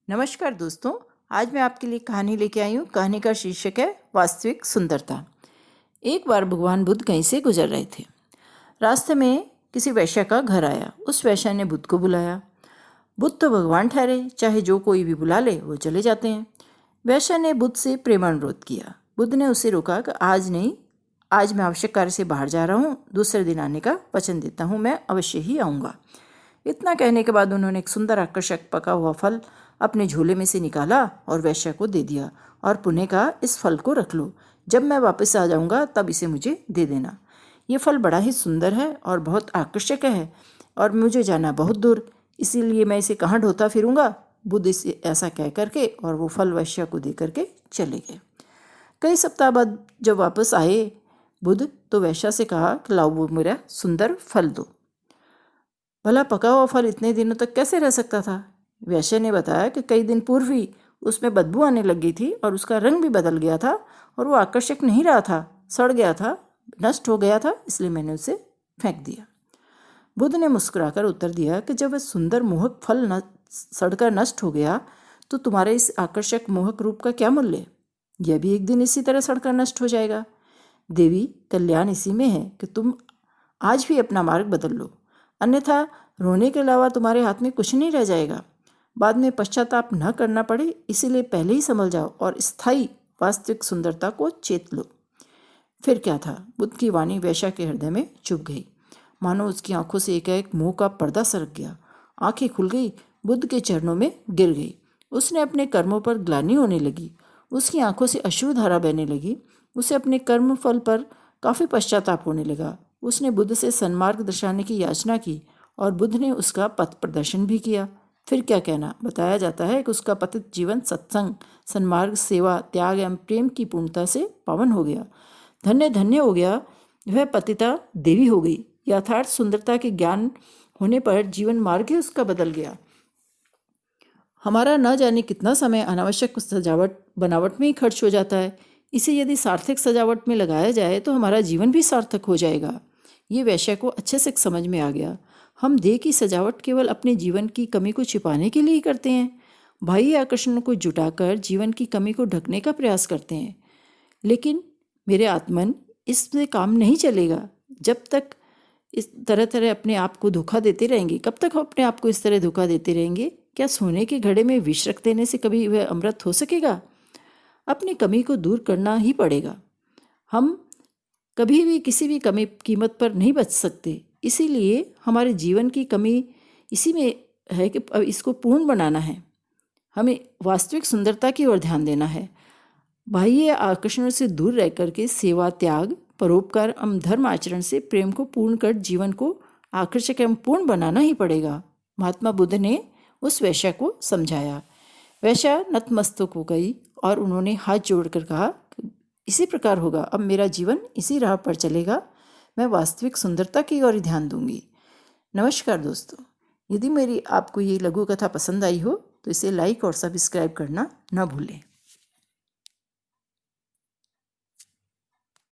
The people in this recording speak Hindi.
नमस्कार दोस्तों। आज मैं आपके लिए कहानी लेके आई हूँ। कहानी का शीर्षक है वास्तविक सुंदरता। एक बार भगवान बुद्ध कहीं से गुजर रहे थे। रास्ते में किसी वैश्य का घर आया। उस वैश्य ने बुद्ध को बुलाया। बुद्ध तो भगवान ठहरे, चाहे जो कोई भी बुला ले वो चले जाते हैं। वैश्य ने बुद्ध से प्रेमानुरोध किया। बुद्ध ने उसे रोका कि आज नहीं, आज मैं आवश्यक कार्य से बाहर जा रहा हूँ, दूसरे दिन आने का वचन देता हूँ, मैं अवश्य ही आऊँगा। इतना कहने के बाद उन्होंने एक सुंदर आकर्षक पका हुआ फल अपने झोले में से निकाला और वैश्य को दे दिया और पुनः कहा, इस फल को रख लो, जब मैं वापस आ जाऊंगा तब इसे मुझे दे देना। ये फल बड़ा ही सुंदर है और बहुत आकर्षक है और मुझे जाना बहुत दूर, इसीलिए मैं इसे कहाँ ढोता फिरूंगा। बुद्ध इसे ऐसा कह करके और वो फल वैश्य को दे करके चले गए। कई सप्ताह बाद जब वापस आए बुद्ध, तो वैश्य से कहा कि लाओ वो मेरा सुंदर फल दो। भला पका हुआ फल इतने दिनों तक कैसे रह सकता था? वैश्य ने बताया कि कई दिन पूर्व ही उसमें बदबू आने लगी थी और उसका रंग भी बदल गया था और वो आकर्षक नहीं रहा था, सड़ गया था, नष्ट हो गया था, इसलिए मैंने उसे फेंक दिया। बुद्ध ने मुस्कुराकर उत्तर दिया कि जब वह सुंदर मोहक फल सड़कर नष्ट हो गया तो तुम्हारे इस आकर्षक मोहक रूप का क्या मूल्य? यह भी एक दिन इसी तरह सड़कर नष्ट हो जाएगा। देवी, कल्याण इसी में है कि तुम आज भी अपना मार्ग बदल लो, अन्यथा रोने के अलावा तुम्हारे हाथ में कुछ नहीं रह जाएगा। बाद में पश्चाताप न करना पड़े, इसीलिए पहले ही संभल जाओ और स्थायी वास्तविक सुंदरता को चेत लो। फिर क्या था? बुद्ध की वाणी वैश्य के हृदय में चुभ गई, मानो उसकी आंखों से एकाएक मोह का पर्दा सरक गया। आंखें खुल गई, बुद्ध के चरणों में गिर गई। उसने अपने कर्मों पर ग्लानि होने लगी, उसकी आंखों से अश्रुधारा बहने लगी। उसे अपने कर्म फल पर काफ़ी पश्चाताप होने लगा। उसने बुद्ध से सन्मार्ग दर्शाने की याचना की और बुद्ध ने उसका पथ प्रदर्शन भी किया। फिर क्या कहना। बताया जाता है कि उसका पतित जीवन सत्संग, सन्मार्ग, सेवा, त्याग एवं प्रेम की पूर्णता से पावन हो गया। धन्य धन्य हो गया, वह पतिता देवी हो गई। यथार्थ सुंदरता के ज्ञान होने पर जीवन मार्ग ही उसका बदल गया। हमारा न जाने कितना समय अनावश्यक सजावट बनावट में ही खर्च हो जाता है। इसे यदि सार्थक सजावट में लगाया जाए तो हमारा जीवन भी सार्थक हो जाएगा। ये वैश्य को अच्छे से समझ में आ गया। हम देह की सजावट केवल अपने जीवन की कमी को छिपाने के लिए ही करते हैं। बाह्य आकर्षणों को जुटाकर जीवन की कमी को ढकने का प्रयास करते हैं। लेकिन मेरे आत्मन, इससे काम नहीं चलेगा। जब तक इस तरह अपने आप को धोखा देते रहेंगे, कब तक अपने आप को इस तरह धोखा देते रहेंगे? क्या सोने के घड़े में विष रख देने से कभी वह अमृत हो सकेगा? अपनी कमी को दूर करना ही पड़ेगा। हम कभी भी किसी भी कमी कीमत पर नहीं बच सकते। इसीलिए हमारे जीवन की कमी इसी में है कि अब इसको पूर्ण बनाना है। हमें वास्तविक सुंदरता की ओर ध्यान देना है। बाह्य आकर्षणों से दूर रह करके सेवा, त्याग, परोपकार एवं धर्म आचरण से प्रेम को पूर्ण कर जीवन को आकर्षक एवं पूर्ण बनाना ही पड़ेगा। महात्मा बुद्ध ने उस वैश्य को समझाया। वैश्य नतमस्तक हो गई और उन्होंने हाथ जोड़कर कहा, इसी प्रकार होगा, अब मेरा जीवन इसी राह पर चलेगा। मैं वास्तविक सुंदरता की ओर ध्यान दूंगी। नमस्कार दोस्तों, यदि मेरी आपको ये लघु कथा पसंद आई हो तो इसे लाइक और सब्सक्राइब करना न भूलें।